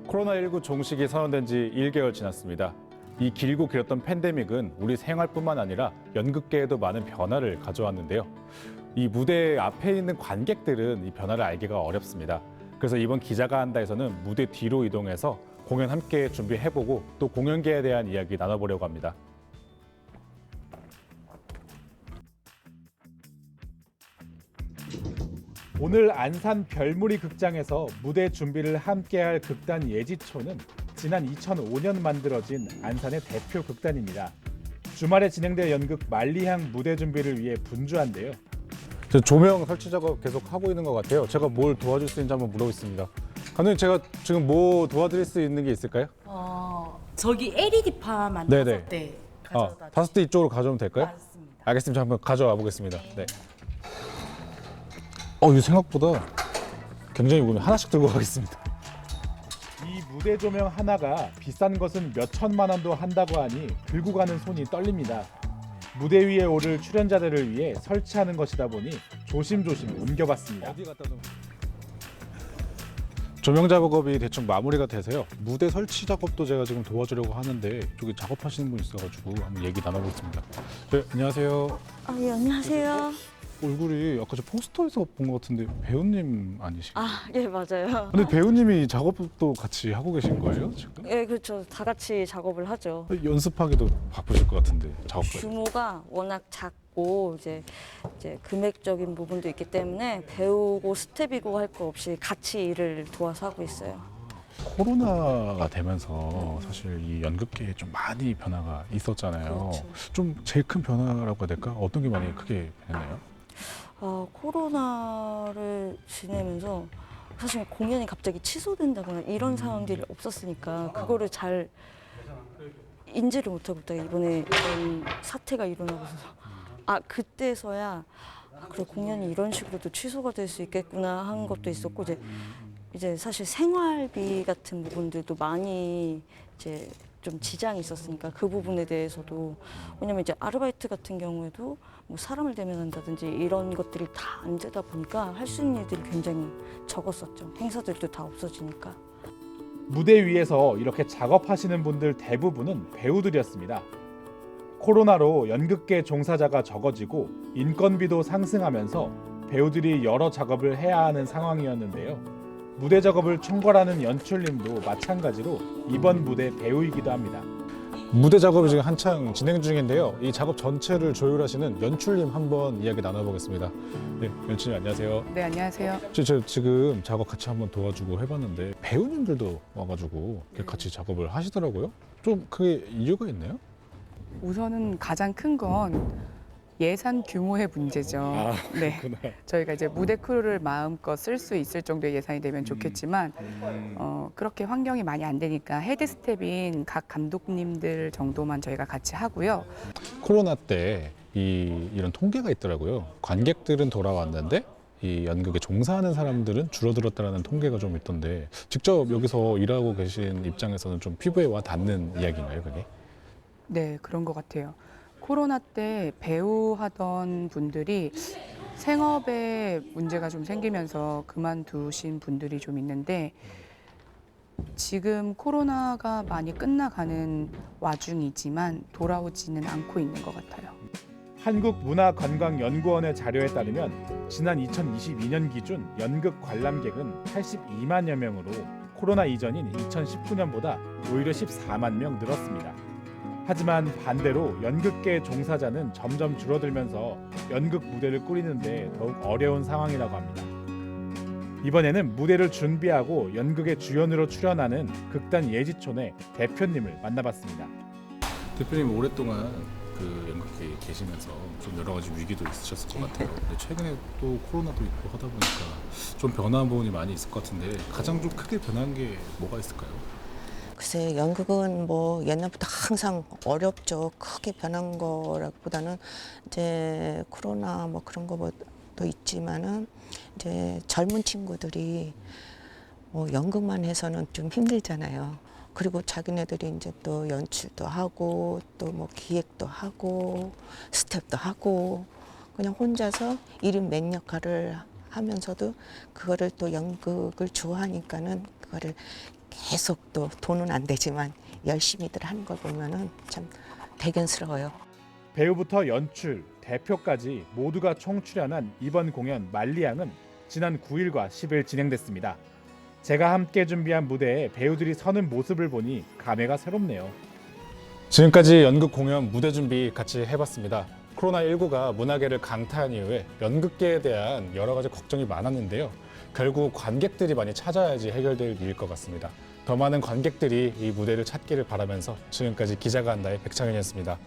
코로나19 종식이 선언된 지 1개월 지났습니다. 이 길고 길었던 팬데믹은 우리 생활뿐만 아니라 연극계에도 많은 변화를 가져왔는데요. 이 무대 앞에 있는 관객들은 이 변화를 알기가 어렵습니다. 그래서 이번 기자가 한다에서는 무대 뒤로 이동해서 공연 함께 준비해보고 또 공연계에 대한 이야기 나눠보려고 합니다. 오늘 안산 별무리 극장에서 무대 준비를 함께할 극단 예지초는 지난 2005년 만들어진 안산의 대표 극단입니다. 주말에 진행될 연극 만리향 무대 준비를 위해 분주한데요. 조명 설치 작업 계속 하고 있는 것 같아요. 제가 뭘 도와줄 수 있는지 한번 물어보겠습니다. 감독님, 제가 지금 뭐 도와드릴 수 있는 게 있을까요? 저기 LED판 한 5대 가져다 5대 이쪽으로 가져오면 될까요? 맞습니다. 알겠습니다. 한번 가져와 보겠습니다. 네. 이거 생각보다 굉장히 무거워요. 하나씩 들고 가겠습니다. 이 무대 조명 하나가 비싼 것은 몇 천만 원도 한다고 하니 들고 가는 손이 떨립니다. 무대 위에 오를 출연자들을 위해 설치하는 것이다 보니 조심조심 옮겨봤습니다. 어디 갖다 놓... 조명 작업이 대충 마무리가 돼서요. 무대 설치 작업도 제가 지금 도와주려고 하는데 저기 작업하시는 분 있어가지고 한번 얘기 나눠보겠습니다. 네, 안녕하세요. 예, 안녕하세요. 얼굴이 아까 저 포스터에서 본 것 같은데 배우님 아니신가요? 예, 맞아요. 근데 배우님이 작업도 같이 하고 계신 거예요, 지금? 예, 그렇죠. 다 같이 작업을 하죠. 연습하기도 바쁘실 것 같은데 작업까지. 규모가 워낙 작고 이제 금액적인 부분도 있기 때문에 배우고 스텝이고 할 거 없이 같이 일을 도와서 하고 있어요. 코로나가 되면서 사실 이 연극계에 좀 많이 변화가 있었잖아요. 그렇죠. 좀 제일 큰 변화라고 해야 될까? 어떤 게 많이 크게 변했나요? 코로나를 지내면서 사실 공연이 갑자기 취소된다거나 이런 상황들이 없었으니까 그거를 잘 인지를 못하고 있다가 이번에 이런 사태가 일어나고서 그때서야 그래 공연이 이런 식으로도 취소가 될 수 있겠구나 한 것도 있었고 이제 사실 생활비 같은 부분들도 많이 이제 좀 지장이 있었으니까 그 부분에 대해서도 왜냐면 이제 아르바이트 같은 경우에도 뭐 사람을 대면한다든지 이런 것들이 다 안 되다 보니까 할 수 있는 일들이 굉장히 적었었죠. 행사들도 다 없어지니까. 무대 위에서 이렇게 작업하시는 분들 대부분은 배우들이었습니다. 코로나로 연극계 종사자가 적어지고 인건비도 상승하면서 배우들이 여러 작업을 해야 하는 상황이었는데요. 무대 작업을 총괄하는 연출님도 마찬가지로 이번 무대 배우이기도 합니다. 무대 작업이 지금 한창 진행 중인데요. 이 작업 전체를 조율하시는 연출님 한번 이야기 나눠보겠습니다. 네, 연출님 안녕하세요. 네, 안녕하세요. 저 지금 작업 같이 한번 도와주고 해봤는데 배우님들도 와가지고 이렇게 같이 작업을 하시더라고요. 좀 그게 이유가 있나요? 우선은 가장 큰 건 예산 규모의 문제죠. 네, 저희가 이제 무대 크루를 마음껏 쓸 수 있을 정도의 예산이 되면 좋겠지만 그렇게 환경이 많이 안 되니까 헤드 스텝인 각 감독님들 정도만 저희가 같이 하고요. 코로나 때 이런 통계가 있더라고요. 관객들은 돌아왔는데 이 연극에 종사하는 사람들은 줄어들었다는 통계가 좀 있던데 직접 여기서 일하고 계신 입장에서는 좀 피부에 와 닿는 이야기인가요, 그게? 네, 그런 것 같아요. 코로나 때 배우 하던 분들이 생업에 문제가 좀 생기면서 그만두신 분들이 좀 있는데 지금 코로나가 많이 끝나가는 와중이지만 돌아오지는 않고 있는 것 같아요. 한국문화관광연구원의 자료에 따르면 지난 2022년 기준 연극 관람객은 82만여 명으로 코로나 이전인 2019년보다 오히려 14만 명 늘었습니다. 하지만 반대로 연극계 종사자는 점점 줄어들면서 연극 무대를 꾸리는데 더욱 어려운 상황이라고 합니다. 이번에는 무대를 준비하고 연극의 주연으로 출연하는 극단 예지촌의 대표님을 만나봤습니다. 대표님 오랫동안 그 연극계에 계시면서 좀 여러 가지 위기도 있으셨을 것 같아요. 근데 최근에 또 코로나도 있고 하다 보니까 좀 변화한 부분이 많이 있을 것 같은데 가장 좀 크게 변한 게 뭐가 있을까요? 글쎄 연극은 뭐 옛날부터 항상 어렵죠. 크게 변한 거라기보다는 이제 코로나 뭐 그런 것도 있지만은 이제 젊은 친구들이 뭐 연극만 해서는 좀 힘들잖아요. 그리고 자기네들이 이제 또 연출도 하고 또 뭐 기획도 하고 스텝도 하고 그냥 혼자서 1인 몇 역할을 하면서도 그거를 또 연극을 좋아하니까는 그거를 계속 또 돈은 안 되지만 열심히들 하는 걸 보면은 참 대견스러워요. 배우부터 연출, 대표까지 모두가 총출연한 이번 공연 말리양은 지난 9일과 10일 진행됐습니다. 제가 함께 준비한 무대에 배우들이 서는 모습을 보니 감회가 새롭네요. 지금까지 연극 공연 무대 준비 같이 해봤습니다. 코로나19가 문화계를 강타한 이후에 연극계에 대한 여러 가지 걱정이 많았는데요. 결국 관객들이 많이 찾아야지 해결될 일일 것 같습니다. 더 많은 관객들이 이 무대를 찾기를 바라면서 지금까지 기자가 한다의 백창현이었습니다.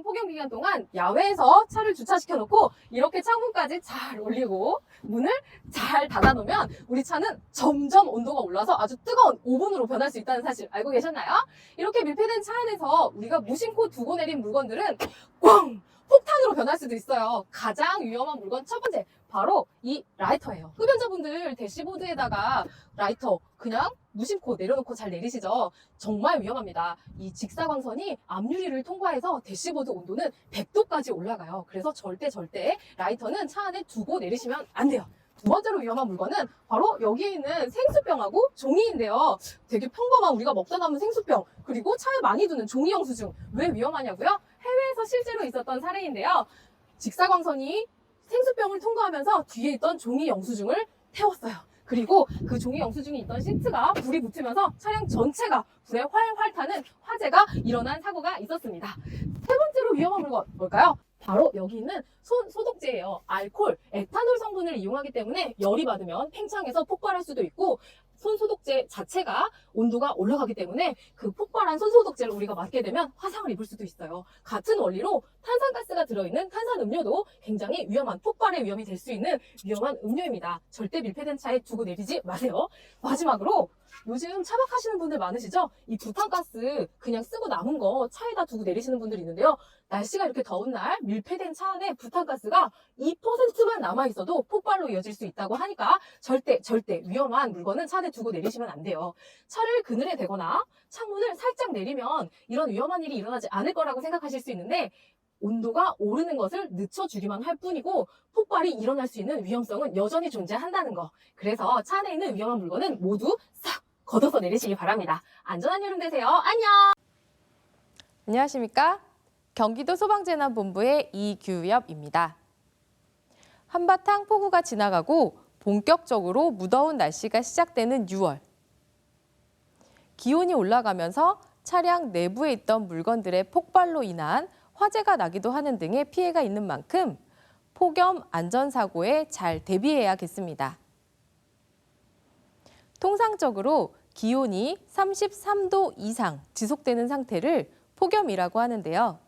폭염 기간 동안 야외에서 차를 주차시켜놓고 이렇게 창문까지 잘 올리고 문을 잘 닫아놓으면 우리 차는 점점 온도가 올라서 아주 뜨거운 오븐으로 변할 수 있다는 사실 알고 계셨나요? 이렇게 밀폐된 차 안에서 우리가 무심코 두고 내린 물건들은 꽝! 폭탄으로 변할 수도 있어요. 가장 위험한 물건 첫 번째 바로 이 라이터예요. 흡연자분들 대시보드에다가 라이터 그냥 무심코 내려놓고 잘 내리시죠? 정말 위험합니다. 이 직사광선이 앞유리를 통과해서 대시보드 온도는 100도까지 올라가요. 그래서 절대 라이터는 차 안에 두고 내리시면 안 돼요. 두 번째로 위험한 물건은 바로 여기에 있는 생수병하고 종이인데요. 되게 평범한 우리가 먹다 남은 생수병 그리고 차에 많이 두는 종이 영수증 왜 위험하냐고요? 해외에서 실제로 있었던 사례인데요. 직사광선이 생수병을 통과하면서 뒤에 있던 종이 영수증을 태웠어요. 그리고 그 종이 영수증이 있던 시트가 불이 붙으면서 차량 전체가 불에 활활 타는 화재가 일어난 사고가 있었습니다. 세 번째로 위험한 물건 뭘까요? 바로 여기 있는 손 소독제예요. 알코올, 에탄올 성분을 이용하기 때문에 열이 받으면 팽창해서 폭발할 수도 있고 손 소독제 자체가 온도가 올라가기 때문에 그 폭발한 손 소독제를 우리가 맞게 되면 화상을 입을 수도 있어요. 같은 원리로 탄산가스가 들어있는 탄산음료도 굉장히 위험한 폭발의 위험이 될 수 있는 위험한 음료입니다. 절대 밀폐된 차에 두고 내리지 마세요. 마지막으로 요즘 차박하시는 분들 많으시죠? 이 부탄가스 그냥 쓰고 남은 거 차에다 두고 내리시는 분들이 있는데요. 날씨가 이렇게 더운 날 밀폐된 차 안에 부탄가스가 2%만 남아있어도 폭발로 이어질 수 있다고 하니까 절대 위험한 물건은 차 안에 두고 내리시면 안 돼요. 차를 그늘에 대거나 창문을 살짝 내리면 이런 위험한 일이 일어나지 않을 거라고 생각하실 수 있는데 온도가 오르는 것을 늦춰주기만 할 뿐이고 폭발이 일어날 수 있는 위험성은 여전히 존재한다는 거. 그래서 차 안에 있는 위험한 물건은 모두 싹 걷어서 내리시기 바랍니다. 안전한 여름 되세요. 안녕! 안녕하십니까? 경기도 소방재난본부의 이규엽입니다. 한바탕 폭우가 지나가고 본격적으로 무더운 날씨가 시작되는 6월. 기온이 올라가면서 차량 내부에 있던 물건들의 폭발로 인한 화재가 나기도 하는 등의 피해가 있는 만큼 폭염 안전사고에 잘 대비해야겠습니다. 통상적으로 기온이 33도 이상 지속되는 상태를 폭염이라고 하는데요.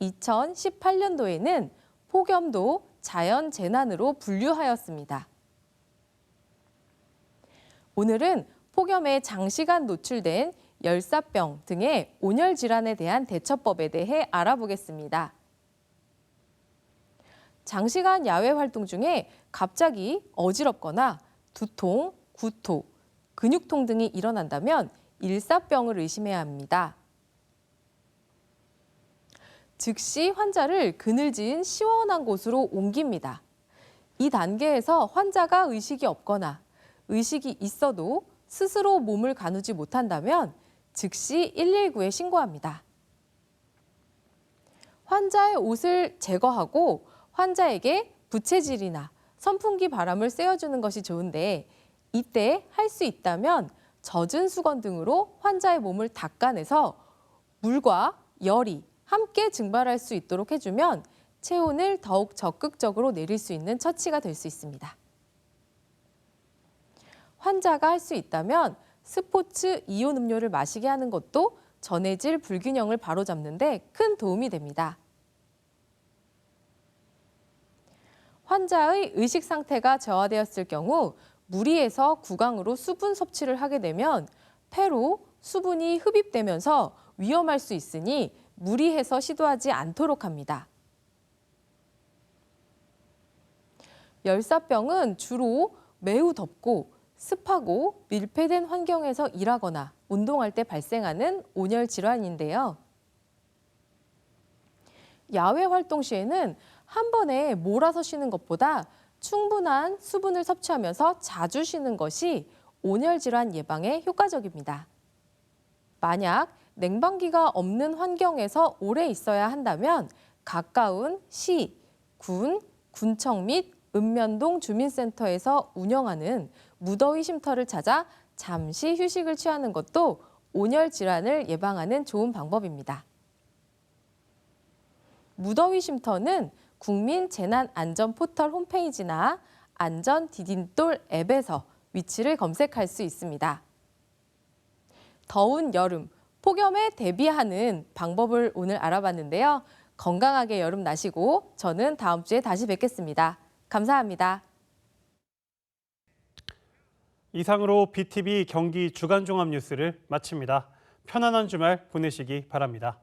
2018년도에는 폭염도 자연재난으로 분류하였습니다. 오늘은 폭염에 장시간 노출된 열사병 등의 온열 질환에 대한 대처법에 대해 알아보겠습니다. 장시간 야외 활동 중에 갑자기 어지럽거나 두통, 구토, 근육통 등이 일어난다면 일사병을 의심해야 합니다. 즉시 환자를 그늘진 시원한 곳으로 옮깁니다. 이 단계에서 환자가 의식이 없거나 의식이 있어도 스스로 몸을 가누지 못한다면 즉시 119에 신고합니다. 환자의 옷을 제거하고 환자에게 부채질이나 선풍기 바람을 쐬어주는 것이 좋은데 이때 할 수 있다면 젖은 수건 등으로 환자의 몸을 닦아내서 물과 열이 함께 증발할 수 있도록 해주면 체온을 더욱 적극적으로 내릴 수 있는 처치가 될 수 있습니다. 환자가 할 수 있다면 스포츠 이온 음료를 마시게 하는 것도 전해질 불균형을 바로잡는 데 큰 도움이 됩니다. 환자의 의식 상태가 저하되었을 경우 무리해서 구강으로 수분 섭취를 하게 되면 폐로 수분이 흡입되면서 위험할 수 있으니 무리해서 시도하지 않도록 합니다. 열사병은 주로 매우 덥고 습하고 밀폐된 환경에서 일하거나 운동할 때 발생하는 온열 질환인데요. 야외 활동 시에는 한 번에 몰아서 쉬는 것보다 충분한 수분을 섭취하면서 자주 쉬는 것이 온열 질환 예방에 효과적입니다. 만약 냉방기가 없는 환경에서 오래 있어야 한다면 가까운 시, 군, 군청 및 읍면동 주민센터에서 운영하는 무더위 쉼터를 찾아 잠시 휴식을 취하는 것도 온열 질환을 예방하는 좋은 방법입니다. 무더위 쉼터는 국민재난안전포털 홈페이지나 안전디딤돌 앱에서 위치를 검색할 수 있습니다. 더운 여름, 폭염에 대비하는 방법을 오늘 알아봤는데요. 건강하게 여름 나시고 저는 다음 주에 다시 뵙겠습니다. 감사합니다. 이상으로 BTV 경기 주간 종합 뉴스를 마칩니다. 편안한 주말 보내시기 바랍니다.